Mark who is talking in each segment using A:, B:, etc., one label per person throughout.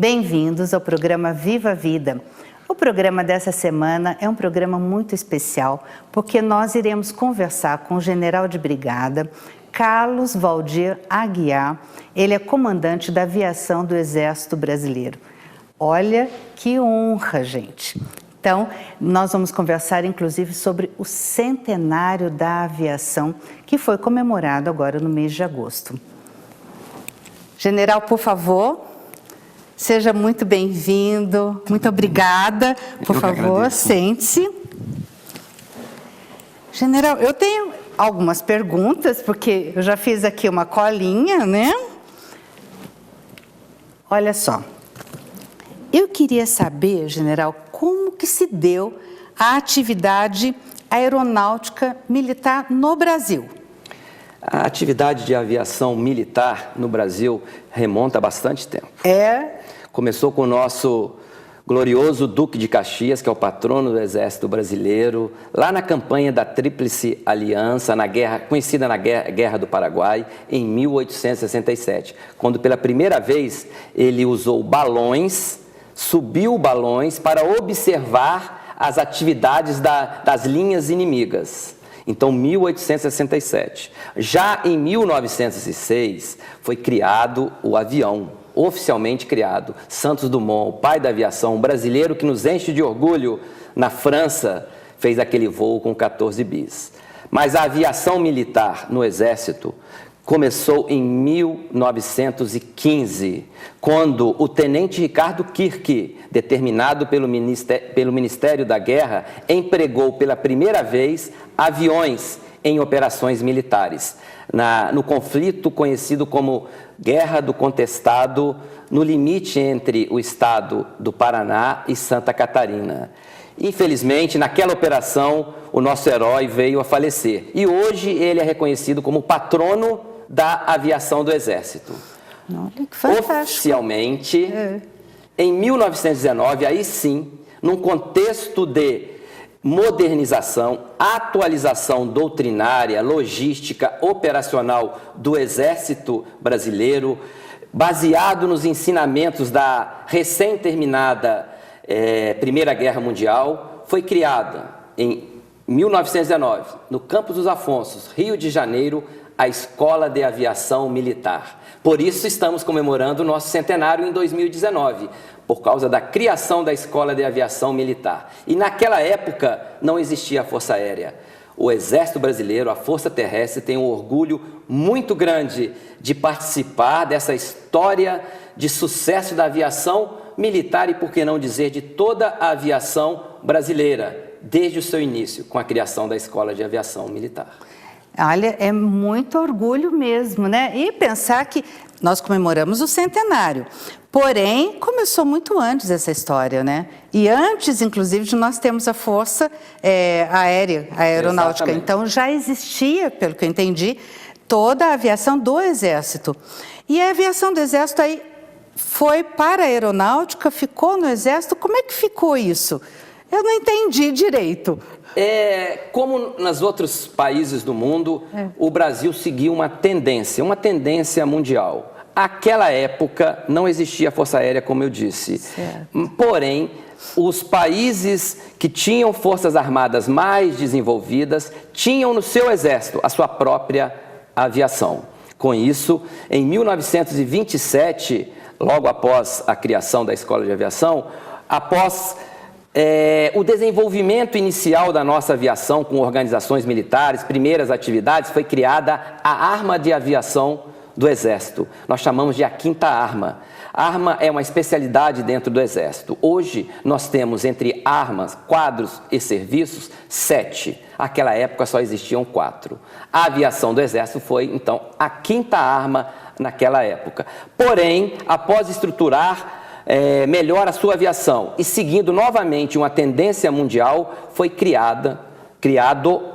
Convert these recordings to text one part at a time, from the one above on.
A: Bem-vindos ao programa Viva a Vida. O programa dessa semana é um programa muito especial, porque nós iremos conversar com o general de brigada, Carlos Valdir Aguiar. Ele é comandante da aviação do Exército Brasileiro. Olha que honra, gente! Então, nós vamos conversar, inclusive, sobre o centenário da aviação, que foi comemorado agora no mês de agosto. General, por favor, seja muito bem-vindo. Muito obrigada. Por favor, sente-se. General, eu tenho algumas perguntas, porque eu já fiz aqui uma colinha, né? Olha só. Eu queria saber, general, como que se deu a atividade aeronáutica militar no Brasil?
B: A atividade de aviação militar no Brasil remonta a bastante tempo. Começou com o nosso glorioso Duque de Caxias, que é o patrono do Exército Brasileiro, lá na campanha da Tríplice Aliança, conhecida na Guerra do Paraguai, em 1867, quando pela primeira vez ele usou balões, subiu balões para observar as atividades das linhas inimigas. Então, 1867. Já em 1906, foi criado o avião, oficialmente criado. Santos Dumont, o pai da aviação, um brasileiro que nos enche de orgulho, na França, fez aquele voo com 14 bis. Mas a aviação militar no Exército começou em 1915, quando o tenente Ricardo Kirk, determinado pelo Ministério da Guerra, empregou pela primeira vez aviões em operações militares, no conflito conhecido como Guerra do Contestado, no limite entre o estado do Paraná e Santa Catarina. Infelizmente, naquela operação, o nosso herói veio a falecer. E hoje ele é reconhecido como patrono da aviação do Exército.
A: Olha, que fantástico.
B: Oficialmente, em 1919, aí sim, num contexto de modernização, atualização doutrinária, logística, operacional do Exército Brasileiro, baseado nos ensinamentos da recém-terminada Primeira Guerra Mundial, foi criada em 1919, no Campos dos Afonsos, Rio de Janeiro, a Escola de Aviação Militar. Por isso estamos comemorando o nosso centenário em 2019, por causa da criação da Escola de Aviação Militar. E naquela época não existia a Força Aérea. O Exército Brasileiro, a Força Terrestre, tem um orgulho muito grande de participar dessa história de sucesso da aviação militar e, por que não dizer, de toda a aviação brasileira, desde o seu início, com a criação da Escola de Aviação Militar.
A: Olha, é muito orgulho mesmo, né? E pensar que nós comemoramos o centenário, porém, começou muito antes essa história, né? E antes, inclusive, de nós termos a Força Aérea, a Aeronáutica.
B: Exatamente.
A: Então, já existia, pelo que eu entendi, toda a aviação do Exército. E a aviação do Exército aí foi para a Aeronáutica, ficou no Exército. Como é que ficou isso? Eu não entendi direito.
B: Como nos outros países do mundo, o Brasil seguiu uma tendência mundial. Naquela época não existia Força Aérea, como eu disse. Certo. Porém, os países que tinham forças armadas mais desenvolvidas tinham no seu exército a sua própria aviação. Com isso, em 1927, logo após a criação da Escola de Aviação, após o desenvolvimento inicial da nossa aviação com organizações militares, primeiras atividades, foi criada a arma de aviação do Exército. Nós chamamos de a quinta arma. A arma é uma especialidade dentro do Exército. Hoje, nós temos entre armas, quadros e serviços, 7. Naquela época só existiam 4. A aviação do Exército foi, então, a quinta arma naquela época. Porém, após estruturar melhor a sua aviação e seguindo novamente uma tendência mundial, foi criado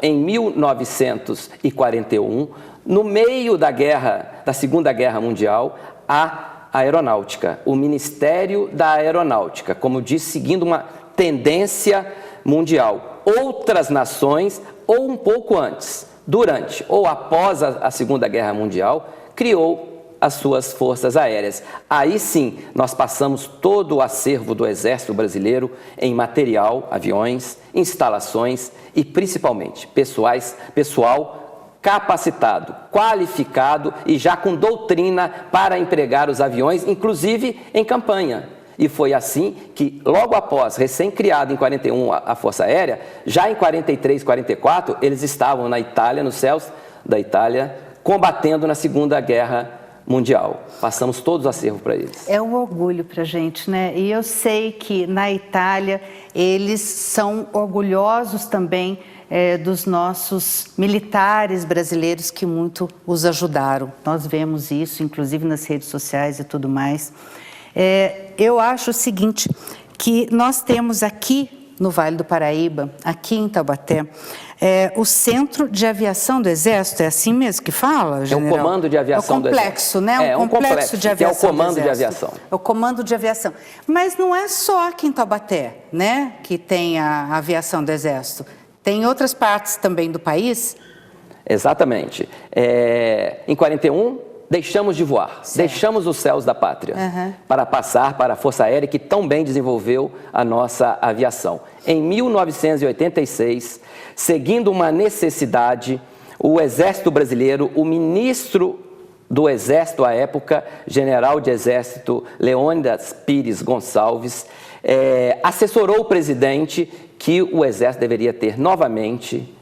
B: em 1941, no meio da Segunda Guerra Mundial, a Aeronáutica, o Ministério da Aeronáutica, como eu disse, seguindo uma tendência mundial. Outras nações, ou um pouco antes, durante ou após a Segunda Guerra Mundial, criou as suas forças aéreas. Aí sim, nós passamos todo o acervo do Exército Brasileiro em material, aviões, instalações e principalmente pessoal capacitado, qualificado e já com doutrina para empregar os aviões, inclusive em campanha. E foi assim que, logo após, recém-criado em 41 a Força Aérea, já em 43, 44, eles estavam na Itália, nos céus da Itália, combatendo na Segunda Guerra Mundial. Passamos todos os acervos para eles.
A: É um orgulho para a gente, né? E eu sei que na Itália eles são orgulhosos também dos nossos militares brasileiros que muito os ajudaram. Nós vemos isso, inclusive nas redes sociais e tudo mais. Eu acho o seguinte, que nós temos aqui no Vale do Paraíba, aqui em Taubaté, o Centro de Aviação do Exército, é assim mesmo que fala, general?
B: É o Comando de Aviação do Exército.
A: É um complexo, né? Um complexo de aviação.
B: Que é o Comando de Aviação.
A: É o Comando de Aviação. Mas não é só aqui em Taubaté, né, que tem a aviação do Exército. Tem outras partes também do país?
B: Exatamente. Em 41, deixamos de voar, deixamos os céus da pátria para passar para a Força Aérea que tão bem desenvolveu a nossa aviação. Em 1986, seguindo uma necessidade, o Exército Brasileiro, o ministro do Exército à época, general de Exército Leônidas Pires Gonçalves, assessorou o presidente que o Exército deveria ter novamente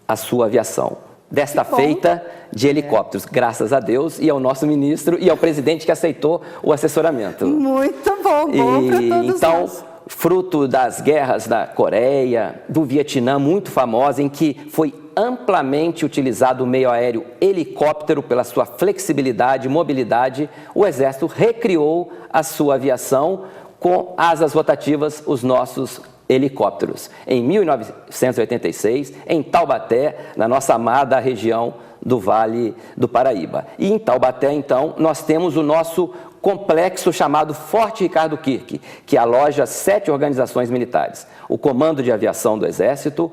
B: a sua aviação. Desta feita de helicópteros, graças a Deus e ao nosso ministro e ao presidente que aceitou o assessoramento.
A: Muito bom, bom para todos nós.
B: Fruto das guerras da Coreia, do Vietnã, muito famosa, em que foi amplamente utilizado o meio aéreo helicóptero pela sua flexibilidade e mobilidade, o Exército recriou a sua aviação com asas rotativas, os nossos helicópteros. Em 1986, em Taubaté, na nossa amada região do Vale do Paraíba. E em Taubaté, então, nós temos o nosso complexo chamado Forte Ricardo Kirk, que aloja 7 organizações militares. O Comando de Aviação do Exército,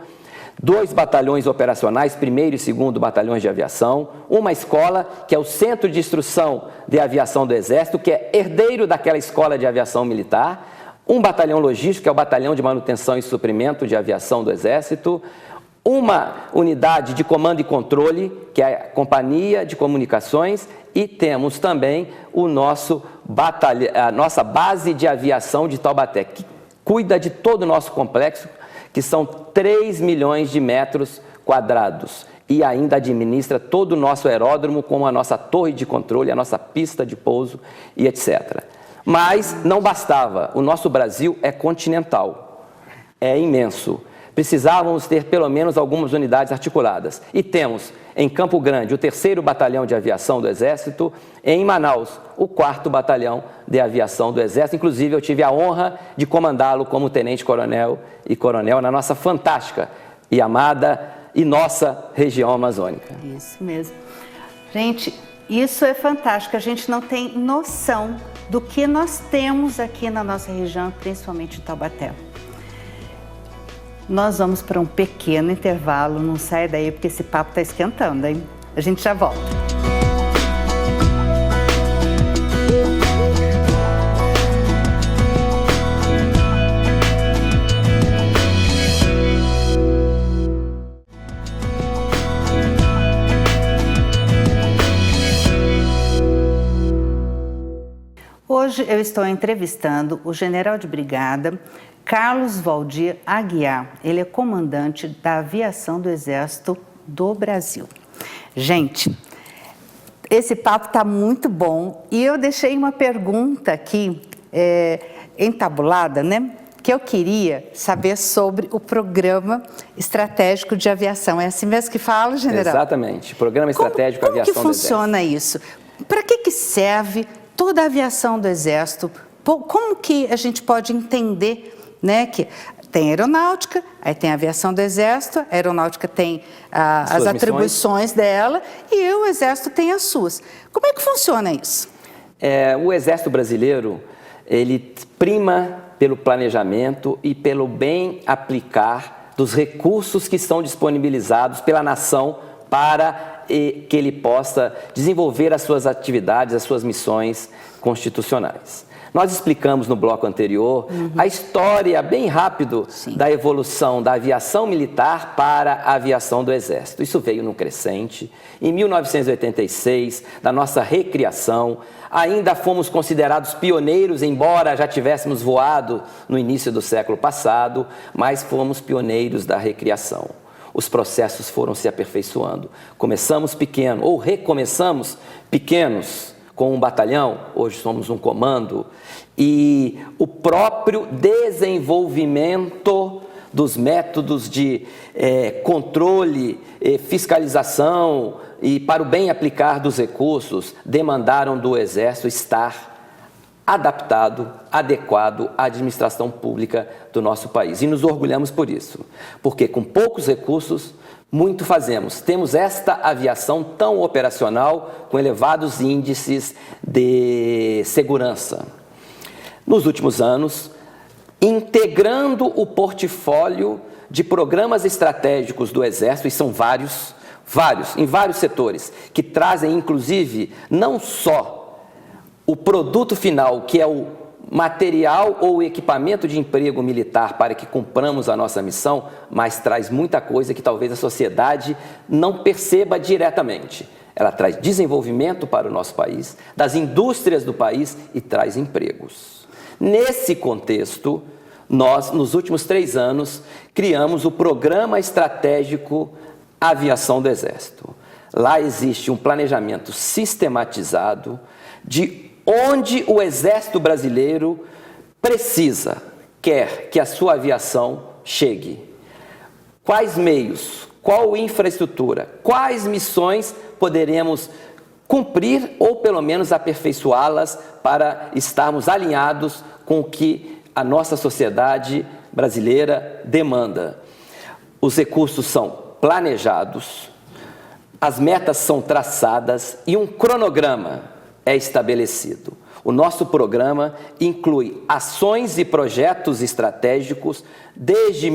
B: 2 batalhões operacionais, 1º e 2º Batalhões de Aviação, uma escola, que é o Centro de Instrução de Aviação do Exército, que é herdeiro daquela Escola de Aviação Militar, um batalhão logístico, que é o Batalhão de Manutenção e Suprimento de Aviação do Exército, uma unidade de comando e controle, que é a Companhia de Comunicações, e temos também a nossa base de aviação de Taubaté, que cuida de todo o nosso complexo, que são 3 milhões de metros quadrados, e ainda administra todo o nosso aeródromo, como a nossa torre de controle, a nossa pista de pouso e etc. Mas não bastava, o nosso Brasil é continental, é imenso. Precisávamos ter pelo menos algumas unidades articuladas. E temos em Campo Grande o 3º Batalhão de Aviação do Exército, em Manaus o 4º Batalhão de Aviação do Exército. Inclusive eu tive a honra de comandá-lo como tenente-coronel e coronel na nossa fantástica e amada e nossa região amazônica.
A: Isso mesmo. Gente, isso é fantástico, a gente não tem noção do que nós temos aqui na nossa região, principalmente em Taubaté. Nós vamos para um pequeno intervalo, não sai daí porque esse papo está esquentando, hein? A gente já volta. Hoje eu estou entrevistando o general de brigada Carlos Valdir Aguiar. Ele é comandante da aviação do Exército do Brasil. Gente, esse papo está muito bom e eu deixei uma pergunta aqui entabulada, né? Que eu queria saber sobre o Programa Estratégico de Aviação. É assim mesmo que fala, general?
B: Exatamente, Programa Estratégico de Aviação do Exército.
A: Como que funciona isso? Para que serve toda a aviação do Exército? Como que a gente pode entender, né, que tem aeronáutica, aí tem a aviação do Exército, a aeronáutica tem as atribuições dela e o Exército tem as suas. Como é que funciona isso?
B: O Exército Brasileiro, ele prima pelo planejamento e pelo bem aplicar dos recursos que são disponibilizados pela nação para que ele possa desenvolver as suas atividades, as suas missões constitucionais. Nós explicamos no bloco anterior a história, bem rápido, da evolução da aviação militar para a aviação do Exército. Isso veio no crescente. Em 1986, na nossa recriação, ainda fomos considerados pioneiros, embora já tivéssemos voado no início do século passado, mas fomos pioneiros da recriação. Os processos foram se aperfeiçoando. Começamos pequeno, ou recomeçamos pequenos, com um batalhão, hoje somos um comando, e o próprio desenvolvimento dos métodos de controle, fiscalização e para o bem aplicar dos recursos demandaram do Exército estar adaptado, adequado à administração pública do nosso país. E nos orgulhamos por isso, porque com poucos recursos, muito fazemos. Temos esta aviação tão operacional, com elevados índices de segurança. Nos últimos anos, integrando o portfólio de programas estratégicos do Exército, e são vários, em vários setores, que trazem, inclusive, não só o produto final, que é o material ou equipamento de emprego militar para que cumpramos a nossa missão, mas traz muita coisa que talvez a sociedade não perceba diretamente. Ela traz desenvolvimento para o nosso país, das indústrias do país e traz empregos. Nesse contexto, nós, nos últimos 3 anos, criamos o Programa Estratégico Aviação do Exército. Lá existe um planejamento sistematizado de onde o Exército Brasileiro quer que a sua aviação chegue. Quais meios, qual infraestrutura, quais missões poderemos cumprir ou pelo menos aperfeiçoá-las para estarmos alinhados com o que a nossa sociedade brasileira demanda. Os recursos são planejados, as metas são traçadas e um cronograma é estabelecido. O nosso programa inclui ações e projetos estratégicos desde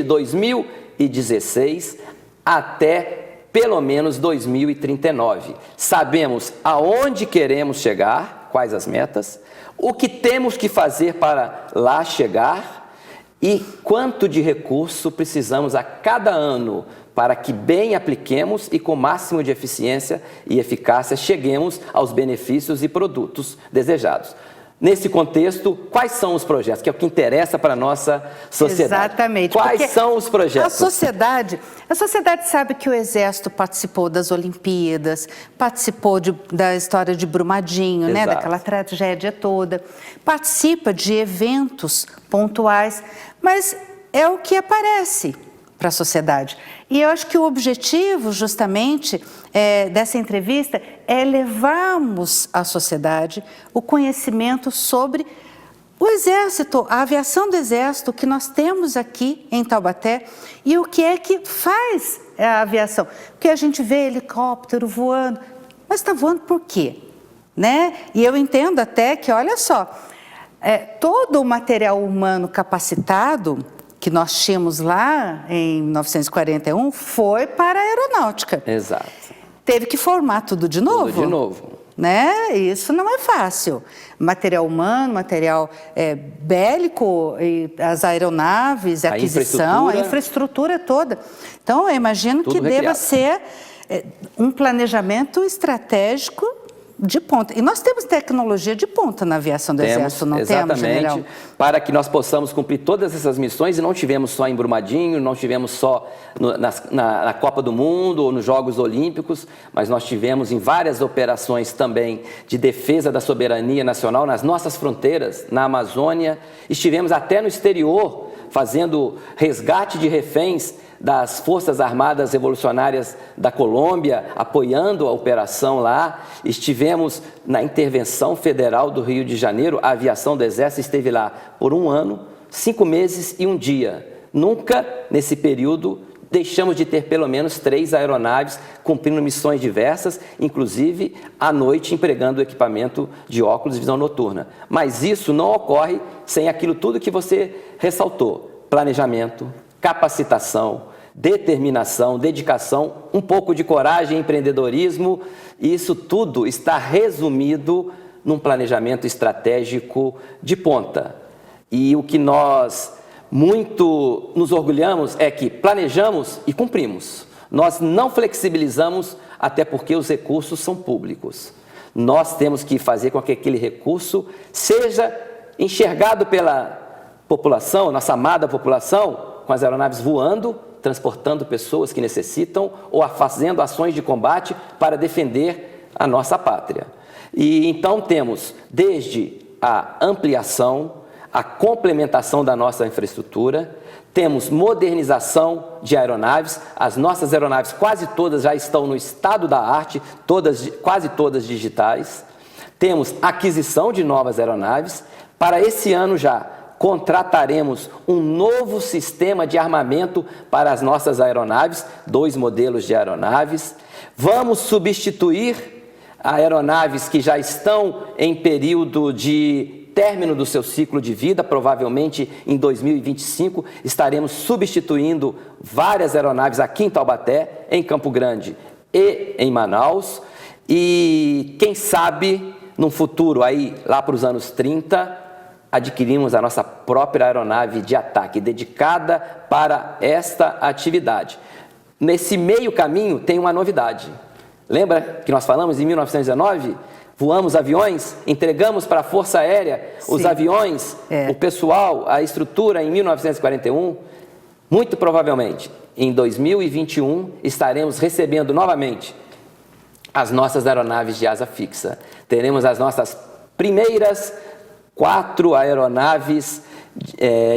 B: 2016 até pelo menos 2039. Sabemos aonde queremos chegar, quais as metas, o que temos que fazer para lá chegar e quanto de recurso precisamos a cada ano para que bem apliquemos e com o máximo de eficiência e eficácia cheguemos aos benefícios e produtos desejados. Nesse contexto, quais são os projetos? Que é o que interessa para a nossa sociedade.
A: Exatamente.
B: Quais são os projetos?
A: A sociedade sabe que o Exército participou das Olimpíadas, participou da história de Brumadinho, né, daquela tragédia toda, participa de eventos pontuais, mas é o que aparece para a sociedade. E eu acho que o objetivo, justamente, dessa entrevista é levarmos à sociedade o conhecimento sobre o Exército, a aviação do Exército que nós temos aqui em Taubaté e o que é que faz a aviação. Porque a gente vê helicóptero voando, mas está voando por quê? Né? E eu entendo até que, olha só, todo o material humano capacitado que nós tínhamos lá em 1941 foi para a aeronáutica.
B: Exato.
A: Teve que formar tudo de novo.
B: Tudo de novo.
A: Né? Isso não é fácil. Material humano, material bélico, e as aeronaves, a aquisição, a infraestrutura toda. Então, eu imagino que deva ser um planejamento estratégico de ponta. E nós temos tecnologia de ponta na aviação do Exército, não temos, general?
B: Exatamente, para que nós possamos cumprir todas essas missões e não tivemos só em Brumadinho, não tivemos só na Copa do Mundo ou nos Jogos Olímpicos, mas nós tivemos em várias operações também de defesa da soberania nacional nas nossas fronteiras, na Amazônia, estivemos até no exterior fazendo resgate de reféns das Forças Armadas Revolucionárias da Colômbia, apoiando a operação lá. Estivemos na intervenção federal do Rio de Janeiro, a aviação do Exército esteve lá por 1 ano, 5 meses e 1 dia. Nunca, nesse período, deixamos de ter pelo menos 3 aeronaves cumprindo missões diversas, inclusive à noite empregando o equipamento de óculos de visão noturna. Mas isso não ocorre sem aquilo tudo que você ressaltou: planejamento, capacitação, determinação, dedicação, um pouco de coragem, empreendedorismo, e isso tudo está resumido num planejamento estratégico de ponta. E o que nós muito nos orgulhamos é que planejamos e cumprimos. Nós não flexibilizamos, até porque os recursos são públicos. Nós temos que fazer com que aquele recurso seja enxergado pela população, nossa amada população, com as aeronaves voando, transportando pessoas que necessitam ou fazendo ações de combate para defender a nossa pátria. E então temos desde a ampliação, a complementação da nossa infraestrutura, temos modernização de aeronaves, as nossas aeronaves quase todas já estão no estado da arte, quase todas digitais. Temos aquisição de novas aeronaves. Para esse ano já contrataremos um novo sistema de armamento para as nossas aeronaves, 2 modelos de aeronaves. Vamos substituir aeronaves que já estão em período de término do seu ciclo de vida, provavelmente em 2025, estaremos substituindo várias aeronaves aqui em Taubaté, em Campo Grande e em Manaus. E quem sabe, num futuro aí, lá para os anos 30, adquirimos a nossa própria aeronave de ataque, dedicada para esta atividade. Nesse meio caminho tem uma novidade. Lembra que nós falamos em 1919? Voamos aviões, entregamos para a Força Aérea os aviões, o pessoal, a estrutura em 1941. Muito provavelmente, em 2021, estaremos recebendo novamente as nossas aeronaves de asa fixa. Teremos as nossas primeiras 4 aeronaves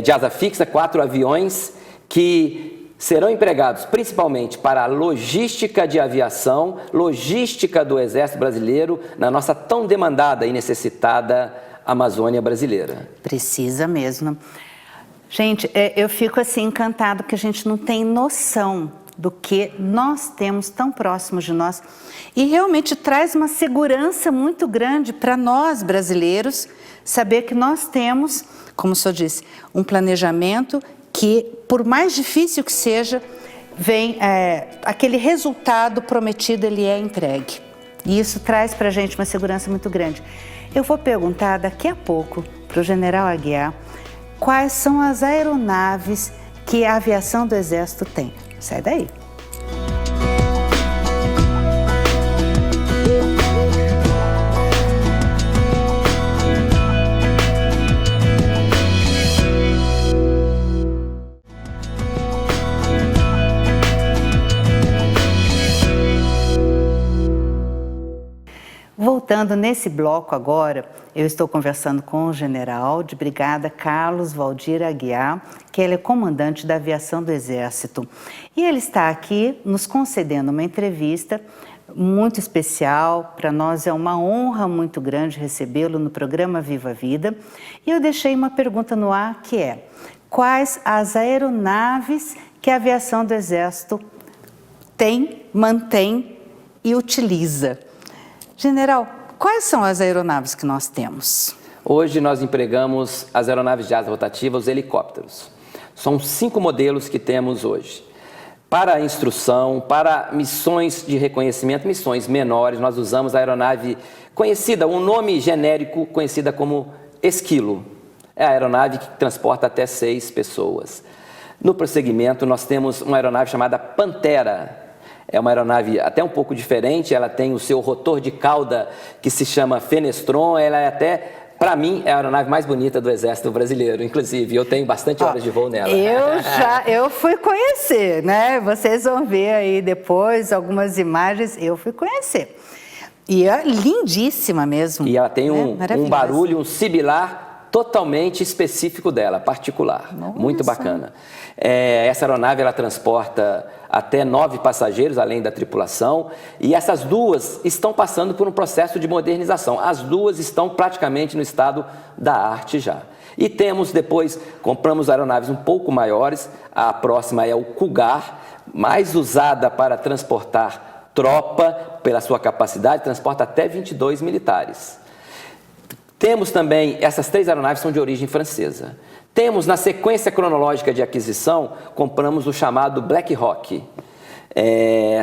B: de asa fixa, 4 aviões que serão empregados principalmente para a logística de aviação, logística do Exército Brasileiro na nossa tão demandada e necessitada Amazônia brasileira.
A: Precisa mesmo. Gente, eu fico assim encantado porque a gente não tem noção do que nós temos tão próximo de nós e realmente traz uma segurança muito grande para nós brasileiros saber que nós temos, como o senhor disse, um planejamento que, por mais difícil que seja, vem aquele resultado prometido, ele é entregue. E isso traz para a gente uma segurança muito grande. Eu vou perguntar daqui a pouco para o General Aguiar quais são as aeronaves que a aviação do Exército tem. Sai daí. Voltando nesse bloco agora, eu estou conversando com o general de brigada Carlos Valdir Aguiar, que ele é comandante da aviação do Exército. E ele está aqui nos concedendo uma entrevista muito especial. Para nós é uma honra muito grande recebê-lo no programa Viva a Vida. E eu deixei uma pergunta no ar que é: quais as aeronaves que a aviação do Exército tem, mantém e utiliza? General, quais são as aeronaves que nós temos?
B: Hoje nós empregamos as aeronaves de asa rotativa, os helicópteros. São 5 modelos que temos hoje. Para instrução, para missões de reconhecimento, missões menores, nós usamos a aeronave conhecida, um nome genérico conhecida como Esquilo. É a aeronave que transporta até 6 pessoas. No prosseguimento, nós temos uma aeronave chamada Pantera. É uma aeronave até um pouco diferente, ela tem o seu rotor de cauda que se chama Fenestron, ela é até, para mim, é a aeronave mais bonita do Exército Brasileiro, inclusive, eu tenho bastante horas de voo nela.
A: Eu fui conhecer, né? Vocês vão ver aí depois algumas imagens, eu fui conhecer. E é lindíssima mesmo.
B: E ela tem um barulho, um sibilar totalmente específico dela, particular. Nossa. Muito bacana. Essa aeronave ela transporta até 9 passageiros, além da tripulação, e essas 2 estão passando por um processo de modernização. As 2 estão praticamente no estado da arte já. E temos depois, compramos aeronaves um pouco maiores, a próxima é o Cougar, mais usada para transportar tropa, pela sua capacidade, transporta até 22 militares. Temos também, essas 3 aeronaves são de origem francesa. Temos, na sequência cronológica de aquisição, compramos o chamado Black Hawk.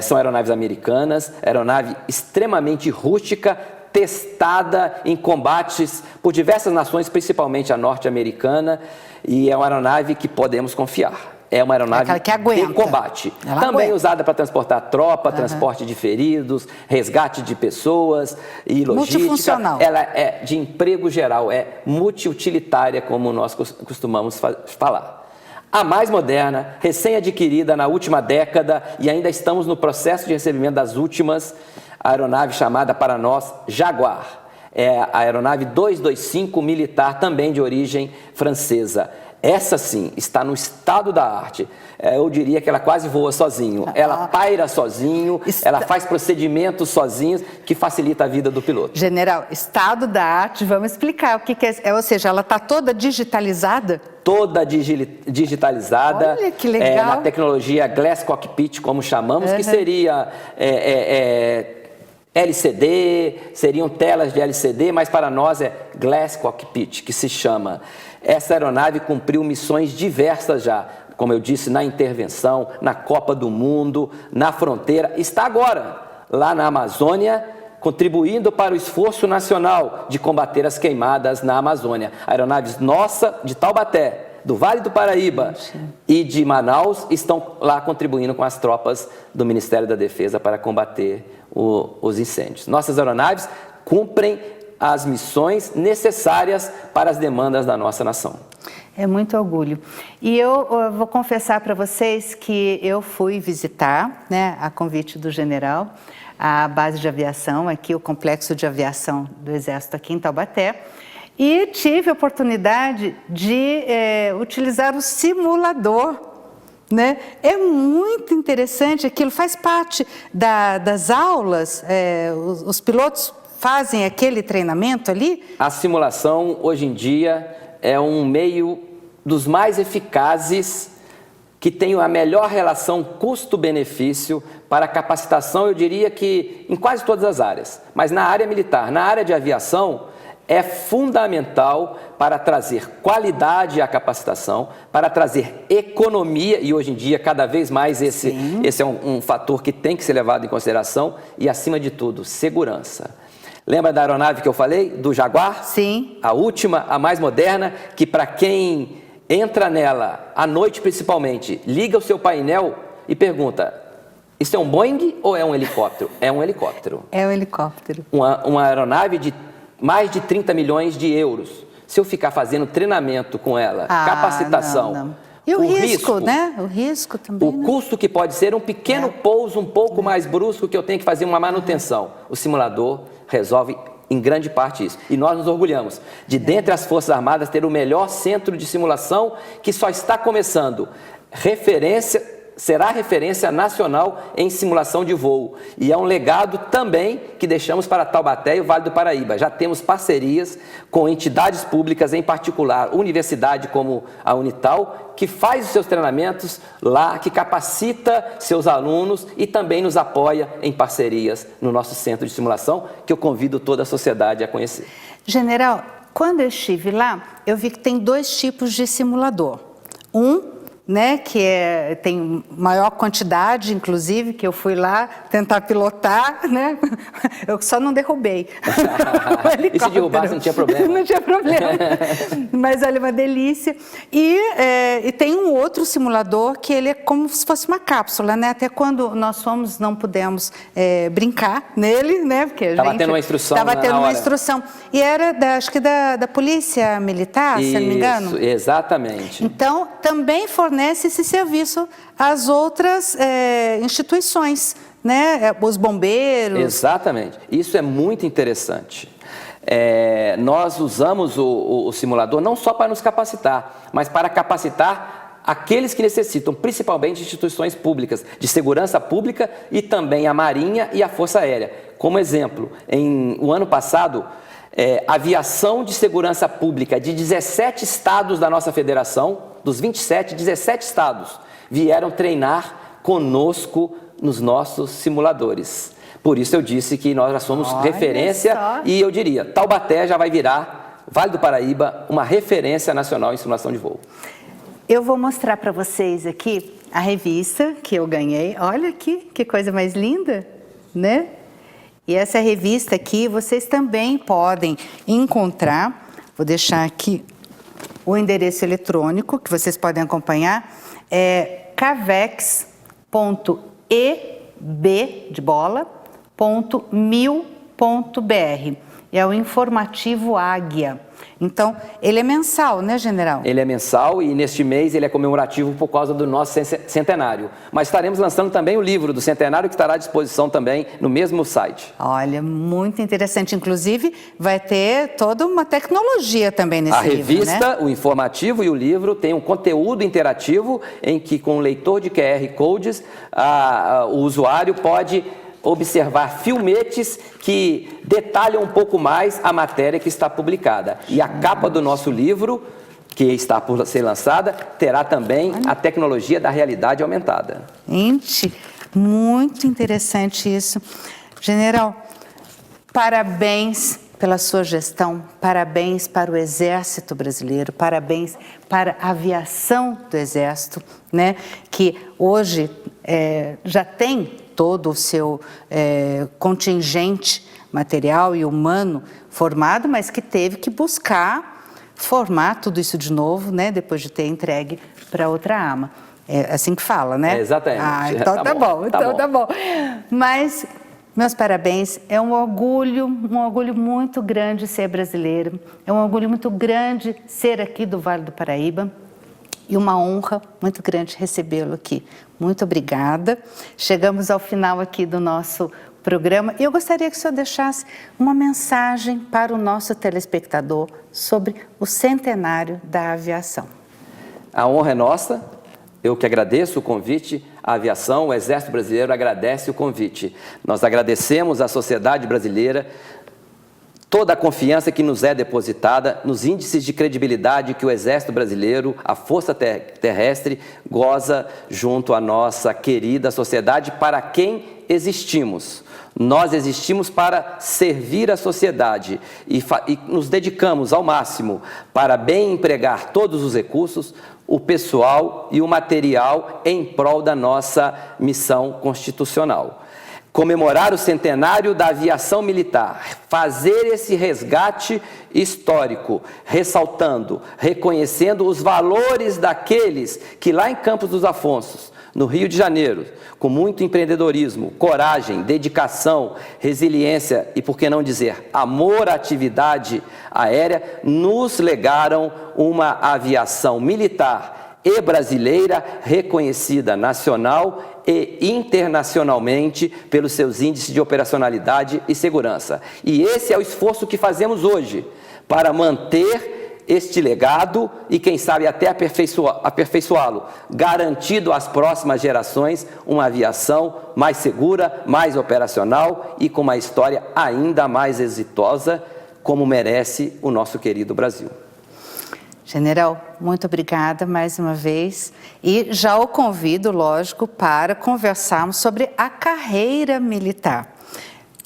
B: São aeronaves americanas, aeronave extremamente rústica, testada em combates por diversas nações, principalmente a norte-americana, e é uma aeronave que podemos confiar. É uma aeronave de combate. Também usada para transportar tropa, transporte de feridos, resgate de pessoas e logística.
A: Multifuncional.
B: Ela é de emprego geral, é multiutilitária, como nós costumamos falar. A mais moderna, recém-adquirida na última década, e ainda estamos no processo de recebimento das últimas, a aeronave chamada para nós Jaguar. É a aeronave 225 militar, também de origem francesa. Essa sim, está no estado da arte. Eu diria que ela quase voa sozinho. Ela paira sozinho, ela faz procedimentos sozinhos, que facilita a vida do piloto.
A: General, estado da arte, vamos explicar o que é. Ou seja, ela está toda digitalizada?
B: Toda digitalizada.
A: Olha, que legal.
B: Na tecnologia Glass Cockpit, como chamamos, que seria LCD, seriam telas de LCD, mas para nós é Glass Cockpit, que se chama. Essa aeronave cumpriu missões diversas já, como eu disse, na intervenção, na Copa do Mundo, na fronteira. Está agora lá na Amazônia, contribuindo para o esforço nacional de combater as queimadas na Amazônia. Aeronaves nossa, de Taubaté, do Vale do Paraíba e de Manaus, estão lá contribuindo com as tropas do Ministério da Defesa para combater os incêndios. Nossas aeronaves cumprem as missões necessárias para as demandas da nossa nação.
A: É muito orgulho. E eu vou confessar para vocês que eu fui visitar, né, a convite do general, a base de aviação, aqui o complexo de aviação do Exército aqui em Taubaté, e tive a oportunidade de utilizar o simulador, né? É muito interessante, aquilo faz parte das aulas, os pilotos fazem aquele treinamento ali?
B: A simulação, hoje em dia, é um meio dos mais eficazes, que tem a melhor relação custo-benefício para a capacitação, eu diria que em quase todas as áreas. Mas na área militar, na área de aviação, é fundamental para trazer qualidade à capacitação, para trazer economia, e hoje em dia cada vez mais esse é um fator que tem que ser levado em consideração, e acima de tudo, segurança. Lembra da aeronave que eu falei, do Jaguar?
A: Sim.
B: A última, a mais moderna, que para quem entra nela, à noite principalmente, liga o seu painel e pergunta: isso é um Boeing ou é um helicóptero? É um helicóptero.
A: É um helicóptero.
B: Uma aeronave de mais de 30 milhões de euros. Se eu ficar fazendo treinamento com ela, capacitação...
A: Não. E o risco, né? O risco também.
B: O custo que pode ser um pequeno pouso um pouco mais brusco, que eu tenho que fazer uma manutenção. O simulador resolve em grande parte isso. E nós nos orgulhamos de, dentre as Forças Armadas, ter o melhor centro de simulação, que só está começando. Será referência nacional em simulação de voo. E é um legado também que deixamos para Taubaté e o Vale do Paraíba. Já temos parcerias com entidades públicas, em particular universidade como a Unital, que faz os seus treinamentos lá, que capacita seus alunos e também nos apoia em parcerias no nosso centro de simulação, que eu convido toda a sociedade a conhecer.
A: General, quando eu estive lá, eu vi que tem dois tipos de simulador. Né, que tem maior quantidade, inclusive, que eu fui lá tentar pilotar, né? Eu só não derrubei.
B: E se derrubasse não tinha problema?
A: Não tinha problema, mas olha, uma delícia. E tem um outro simulador que ele é como se fosse uma cápsula, né? Até quando nós fomos, não pudemos brincar nele, né? Porque
B: estava tendo uma instrução.
A: Estava tendo uma instrução. E era, acho que da Polícia Militar, se não me engano.
B: Isso, exatamente.
A: Então, também fornece esse serviço às outras instituições, né? Os bombeiros.
B: Exatamente. Isso é muito interessante. Nós usamos o simulador não só para nos capacitar, mas para capacitar aqueles que necessitam, principalmente instituições públicas, de segurança pública, e também a Marinha e a Força Aérea. Como exemplo, o ano passado, aviação de segurança pública de 17 estados da nossa federação, dos 27, 17 estados, vieram treinar conosco nos nossos simuladores. Por isso eu disse que nós já somos referência, e eu diria, Taubaté já vai virar Vale do Paraíba, uma referência nacional em simulação de voo.
A: Eu vou mostrar para vocês aqui a revista que eu ganhei. Olha aqui, que coisa mais linda, né? E essa revista aqui vocês também podem encontrar. Vou deixar aqui o endereço eletrônico que vocês podem acompanhar. É cavex.eb.mil.br. É o informativo Águia. Então, ele é mensal, né, general?
B: Ele é mensal e neste mês ele é comemorativo por causa do nosso centenário. Mas estaremos lançando também o livro do centenário, que estará à disposição também no mesmo site.
A: Olha, muito interessante. Inclusive, vai ter toda uma tecnologia também nesse livro,
B: né? A revista, o informativo e o livro têm um conteúdo interativo em que, com o leitor de QR Codes, o usuário pode observar filmetes que detalham um pouco mais a matéria que está publicada. E a capa do nosso livro, que está por ser lançada, terá também a tecnologia da realidade aumentada.
A: Gente, muito interessante isso. General, parabéns pela sua gestão, parabéns para o Exército Brasileiro, parabéns para a aviação do Exército, né? Que hoje já tem todo o seu contingente material e humano formado, mas que teve que buscar formar tudo isso de novo, né? Depois de ter entregue para outra arma. É assim que fala, né?
B: Exatamente.
A: Então tá bom, tá bom. Mas meus parabéns, é um orgulho muito grande ser brasileiro, é um orgulho muito grande ser aqui do Vale do Paraíba e uma honra muito grande recebê-lo aqui. Muito obrigada. Chegamos ao final aqui do nosso programa e eu gostaria que o senhor deixasse uma mensagem para o nosso telespectador sobre o centenário da aviação.
B: A honra é nossa. Eu que agradeço o convite, a aviação, o Exército Brasileiro agradece o convite. Nós agradecemos à sociedade brasileira toda a confiança que nos é depositada nos índices de credibilidade que o Exército Brasileiro, a Força Terrestre, goza junto à nossa querida sociedade para quem existimos. Nós existimos para servir a sociedade e nos dedicamos ao máximo para bem empregar todos os recursos, o pessoal e o material em prol da nossa missão constitucional. Comemorar o centenário da aviação militar, fazer esse resgate histórico, ressaltando, reconhecendo os valores daqueles que lá em Campos dos Afonsos, no Rio de Janeiro, com muito empreendedorismo, coragem, dedicação, resiliência e, por que não dizer, amor à atividade aérea, nos legaram uma aviação militar e brasileira reconhecida nacional e internacionalmente pelos seus índices de operacionalidade e segurança. E esse é o esforço que fazemos hoje para manter este legado e, quem sabe, até aperfeiçoá-lo, garantindo às próximas gerações uma aviação mais segura, mais operacional e com uma história ainda mais exitosa, como merece o nosso querido Brasil.
A: General, muito obrigada mais uma vez e já o convido, lógico, para conversarmos sobre a carreira militar.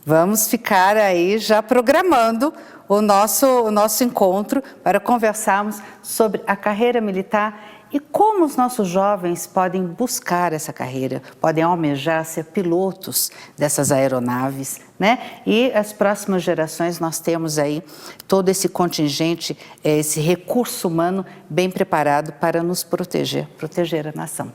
A: Vamos ficar aí já programando o nosso encontro para conversarmos sobre a carreira militar e como os nossos jovens podem buscar essa carreira, podem almejar ser pilotos dessas aeronaves, né? E as próximas gerações nós temos aí todo esse contingente, esse recurso humano bem preparado para nos proteger a nação.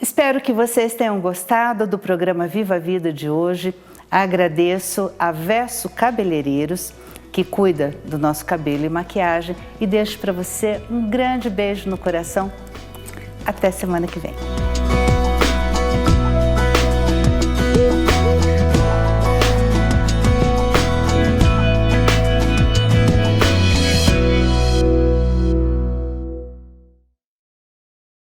A: Espero que vocês tenham gostado do programa Viva a Vida de hoje. Agradeço a Verso Cabeleireiros, que cuida do nosso cabelo e maquiagem, e deixo para você um grande beijo no coração. Até semana que vem.